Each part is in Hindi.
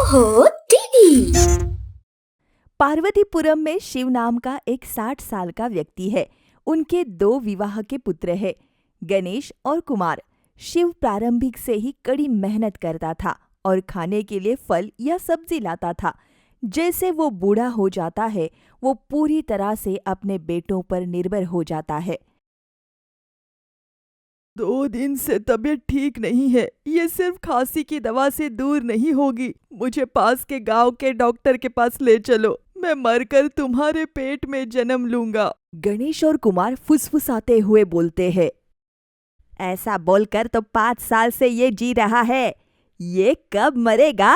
ओहो दीदी। पार्वतीपुरम में शिव नाम का एक 60 साल का व्यक्ति है। उनके 2 विवाह के पुत्र हैं, गणेश और कुमार। शिव प्रारंभिक से ही कड़ी मेहनत करता था और खाने के लिए फल या सब्जी लाता था। जैसे वो बूढ़ा हो जाता है, वो पूरी तरह से अपने बेटों पर निर्भर हो जाता है। 2 दिन से तबीयत ठीक नहीं है। ये सिर्फ खांसी की दवा से दूर नहीं होगी। मुझे पास के गांव के डॉक्टर के पास ले चलो। मैं मरकर तुम्हारे पेट में जन्म लूंगा। गणेश और कुमार फुसफुसाते हुए बोलते हैं। ऐसा बोलकर तो 5 साल से ये जी रहा है, ये कब मरेगा?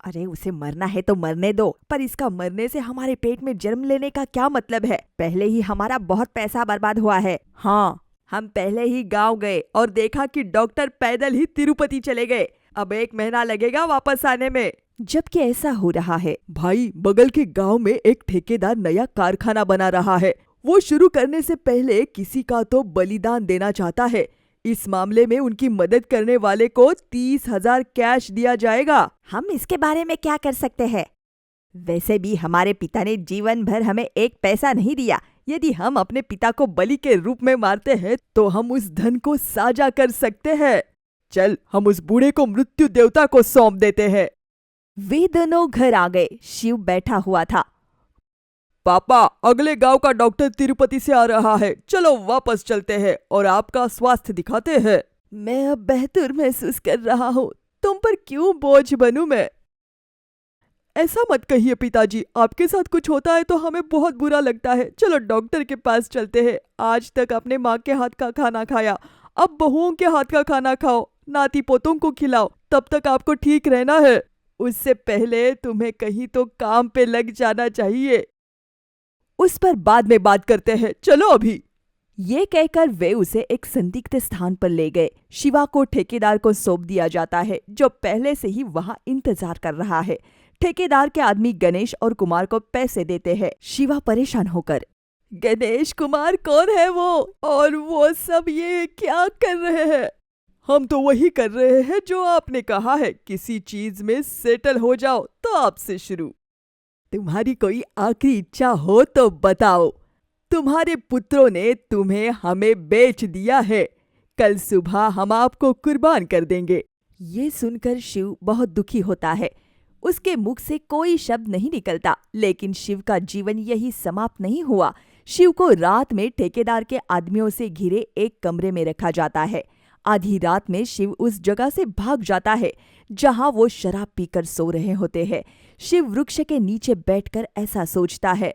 अरे उसे मरना है तो मरने दो, पर इसका मरने से हमारे पेट में जन्म लेने का क्या मतलब है? पहले ही हमारा बहुत पैसा बर्बाद हुआ है। हाँ, हम पहले ही गांव गए और देखा कि डॉक्टर पैदल ही तिरुपति चले गए। अब 1 महीना लगेगा वापस आने में। जबकि ऐसा हो रहा है। भाई, बगल के गांव में एक ठेकेदार नया कारखाना बना रहा है। वो शुरू करने से पहले किसी का तो बलिदान देना चाहता है। इस मामले में उनकी मदद करने वाले को 30,000 कैश दिया जाएगा। हम इसके बारे में क्या कर सकते हैं? वैसे भी हमारे पिता ने जीवन भर हमें 1 पैसा नहीं दिया। यदि हम अपने पिता को बलि के रूप में मारते हैं तो हम उस धन को साझा कर सकते हैं। चल, हम उस बूढ़े को मृत्यु देवता को सौंप देते हैं। वे दोनों घर आ गए। शिव बैठा हुआ था। पापा, अगले गांव का डॉक्टर तिरुपति से आ रहा है। चलो वापस चलते हैं और आपका स्वास्थ्य दिखाते हैं। मैं अब बेहतर महसूस कर रहा हूँ। तुम पर क्यों बोझ बनूं मैं? ऐसा मत कहिए पिताजी। आपके साथ कुछ होता है तो हमें बहुत बुरा लगता है। चलो डॉक्टर के पास चलते हैं। आज तक अपने माँ के हाथ का खाना खाया, अब बहुओं के हाथ का खाना खाओ, नाती पोतों को खिलाओ, तब तक आपको ठीक रहना है। उससे पहले तुम्हें कहीं तो काम पे लग जाना चाहिए। उस पर बाद में बात करते हैं, चलो अभी। ये कहकर वे उसे एक संदिग्ध स्थान पर ले गए। शिवा को ठेकेदार को सौंप दिया जाता है, जो पहले से ही वहां इंतजार कर रहा है। ठेकेदार के आदमी गणेश और कुमार को पैसे देते हैं। शिवा परेशान होकर, गणेश, कुमार कौन है वो? और वो सब ये क्या कर रहे हैं? हम तो वही कर रहे हैं जो आपने कहा है। किसी चीज में सेटल हो जाओ तो आपसे शुरू। तुम्हारी कोई आखिरी इच्छा हो तो बताओ। तुम्हारे पुत्रों ने तुम्हें हमें बेच दिया है। कल सुबह हम आपको कुर्बान कर देंगे। ये सुनकर शिव बहुत दुखी होता है। उसके मुख से कोई शब्द नहीं निकलता, लेकिन शिव का जीवन यही समाप्त नहीं हुआ। शिव को रात में ठेकेदार के आदमियों से घिरे एक कमरे में रखा जाता है। आधी रात में शिव उस जगह से भाग जाता है जहां वो शराब पीकर सो रहे होते हैं। शिव वृक्ष के नीचे बैठकर ऐसा सोचता है।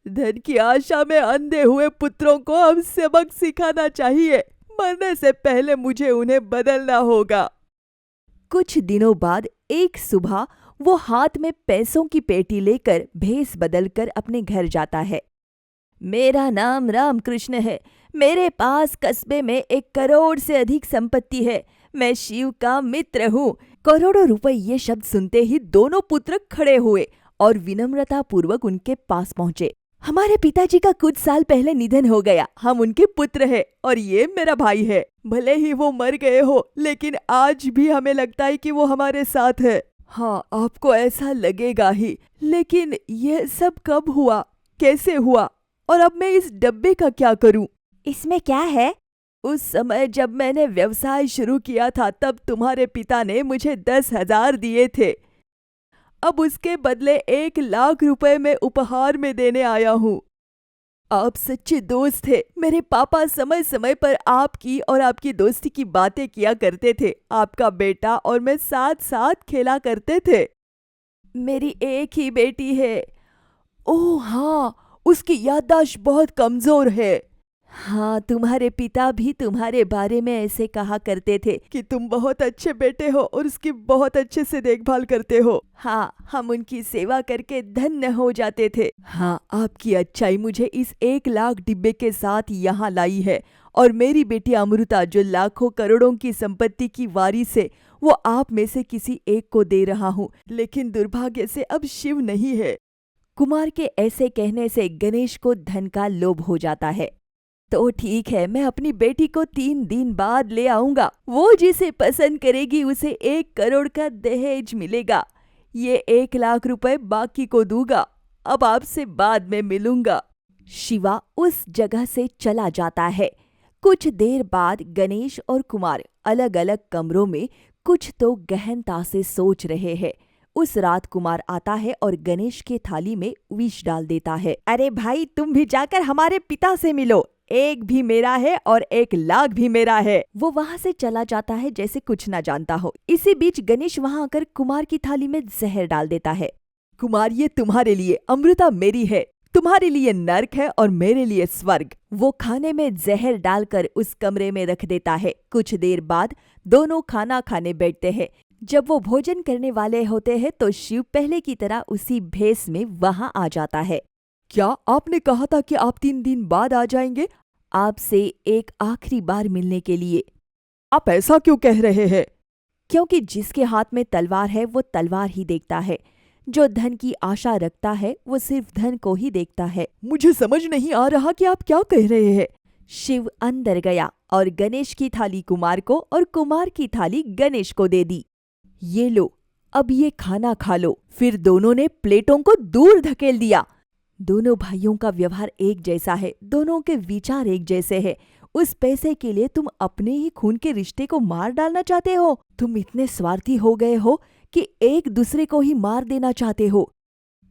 धन की आशा में अंधे हुए पुत्रों को अब सबक सिखाना चाहिए। मरने से पहले मुझे उन्हें बदलना होगा। कुछ दिनों बाद एक सुबह वो हाथ में पैसों की पेटी लेकर भेस बदलकर अपने घर जाता है। मेरा नाम रामकृष्ण है। मेरे पास कस्बे में 1 करोड़ से अधिक संपत्ति है। मैं शिव का मित्र हूँ। करोड़ों रुपए ये शब्द सुनते ही दोनों पुत्र खड़े हुए और विनम्रता पूर्वक उनके पास पहुंचे। हमारे पिताजी का कुछ साल पहले निधन हो गया। हम उनके पुत्र हैं और ये मेरा भाई है। भले ही वो मर गए हो, लेकिन आज भी हमें लगता है कि वो हमारे साथ है। हाँ, आपको ऐसा लगेगा ही, लेकिन ये सब कब हुआ, कैसे हुआ, और अब मैं इस डब्बे का क्या करूं? इसमें क्या है? उस समय जब मैंने व्यवसाय शुरू किया था, तब तुम्हारे पिता ने मुझे 10,000 दिए थे। अब उसके बदले 1 लाख रुपए मैं उपहार में देने आया हूँ। आप सच्चे दोस्त थे। मेरे पापा समय समय पर आपकी और आपकी दोस्ती की बातें किया करते थे। आपका बेटा और मैं साथ साथ खेला करते थे। मेरी एक ही बेटी है। ओह हाँ, उसकी याददाश्त बहुत कमजोर है। हाँ, तुम्हारे पिता भी तुम्हारे बारे में ऐसे कहा करते थे कि तुम बहुत अच्छे बेटे हो और उसकी बहुत अच्छे से देखभाल करते हो। हाँ, हम उनकी सेवा करके धन्य हो जाते थे। हाँ, आपकी अच्छाई मुझे इस 1 लाख डिब्बे के साथ यहाँ लाई है, और मेरी बेटी अमृता जो लाखों करोड़ों की संपत्ति की वारिस है, वो आप में से किसी एक को दे रहा हूँ। लेकिन दुर्भाग्य से अब शिव नहीं है। कुमार के ऐसे कहने से गणेश को धन का लोभ हो जाता है। तो ठीक है, मैं अपनी बेटी को 3 दिन बाद ले आऊंगा। वो जिसे पसंद करेगी उसे 1 करोड़ का दहेज मिलेगा। ये 1 लाख रुपए बाकी को दूंगा। अब आपसे बाद में मिलूंगा। शिवा उस जगह से चला जाता है। कुछ देर बाद गणेश और कुमार अलग अलग कमरों में कुछ तो गहनता से सोच रहे हैं। उस रात कुमार आता है और गणेश के थाली में विष डाल देता है। अरे भाई, तुम भी जाकर हमारे पिता से मिलो। 1 भी मेरा है और 1 लाख भी मेरा है। वो वहां से चला जाता है जैसे कुछ ना जानता हो। इसी बीच गणेश वहां आकर कुमार की थाली में जहर डाल देता है। कुमार, ये तुम्हारे लिए अमृता मेरी है, तुम्हारे लिए नर्क है और मेरे लिए स्वर्ग। वो खाने में जहर डालकर उस कमरे में रख देता है। कुछ देर बाद दोनों खाना खाने बैठते हैं। जब वो भोजन करने वाले होते हैं तो शिव पहले की तरह उसी भेष में वहां आ जाता है। क्या आपने कहा था कि आप 3 दिन बाद आ जाएंगे? आपसे एक आखिरी बार मिलने के लिए। आप ऐसा क्यों कह रहे हैं? क्योंकि जिसके हाथ में तलवार है वो तलवार ही देखता है। जो धन की आशा रखता है वो सिर्फ धन को ही देखता है। मुझे समझ नहीं आ रहा कि आप क्या कह रहे हैं। शिव अंदर गया और गणेश की थाली कुमार को और कुमार की थाली गणेश को दे दी। ये लो, अब ये खाना खा लो। फिर दोनों ने प्लेटों को दूर धकेल दिया। दोनों भाइयों का व्यवहार एक जैसा है, दोनों के विचार एक जैसे हैं। उस पैसे के लिए तुम अपने ही खून के रिश्ते को मार डालना चाहते हो। तुम इतने स्वार्थी हो गए हो कि एक दूसरे को ही मार देना चाहते हो।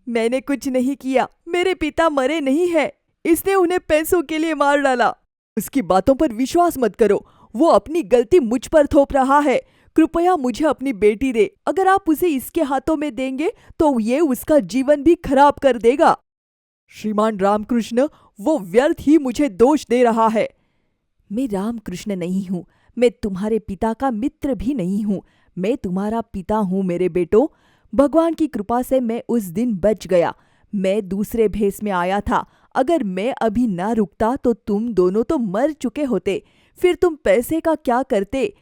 मैंने कुछ नहीं किया। मेरे पिता मरे नहीं है, इसने उन्हें पैसों के लिए मार डाला। उसकी बातों पर विश्वास मत करो। वो अपनी गलती मुझ पर थोप रहा है। कृपया मुझे अपनी बेटी दे। अगर आप उसे इसके हाथों में देंगे तो ये उसका जीवन भी खराब कर देगा। श्रीमान रामकृष्ण, वो व्यर्थ ही मुझे दोष दे रहा है। मैं रामकृष्ण नहीं हूँ। मैं तुम्हारे पिता का मित्र भी नहीं हूँ। मैं तुम्हारा पिता हूँ मेरे बेटो। भगवान की कृपा से मैं उस दिन बच गया। मैं दूसरे भेष में आया था। अगर मैं अभी ना रुकता तो तुम दोनों तो मर चुके होते। फिर तुम पैसे का क्या करते?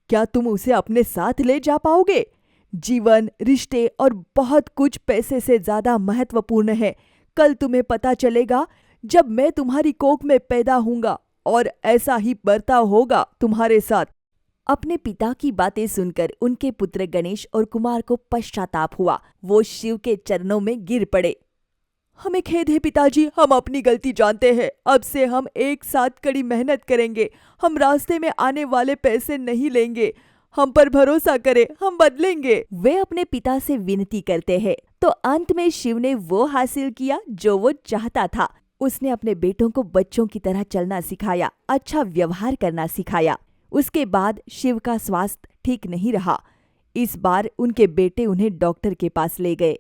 क्या तुम उसे अपने साथ ले जा पाओगे? जीवन, रिश्ते और बहुत कुछ पैसे से ज्यादा महत्वपूर्ण है। कल तुम्हें पता चलेगा जब मैं तुम्हारी कोख में पैदा होऊंगा और ऐसा ही बर्ताव होगा तुम्हारे साथ। अपने पिता की बातें सुनकर उनके पुत्र गणेश और कुमार को पश्चाताप हुआ। वो शिव के चरणों में गिर पड़े। हमें खेद है पिताजी, हम अपनी गलती जानते हैं। अब से हम एक साथ कड़ी मेहनत करेंगे। हम रास्ते में आने वाले पैसे नहीं लेंगे। हम पर भरोसा करें, हम बदलेंगे। वे अपने पिता से विनती करते हैं तो अंत में शिव ने वो हासिल किया जो वो चाहता था। उसने अपने बेटों को बच्चों की तरह चलना सिखाया, अच्छा व्यवहार करना सिखाया। उसके बाद शिव का स्वास्थ्य ठीक नहीं रहा। इस बार उनके बेटे उन्हें डॉक्टर के पास ले गए।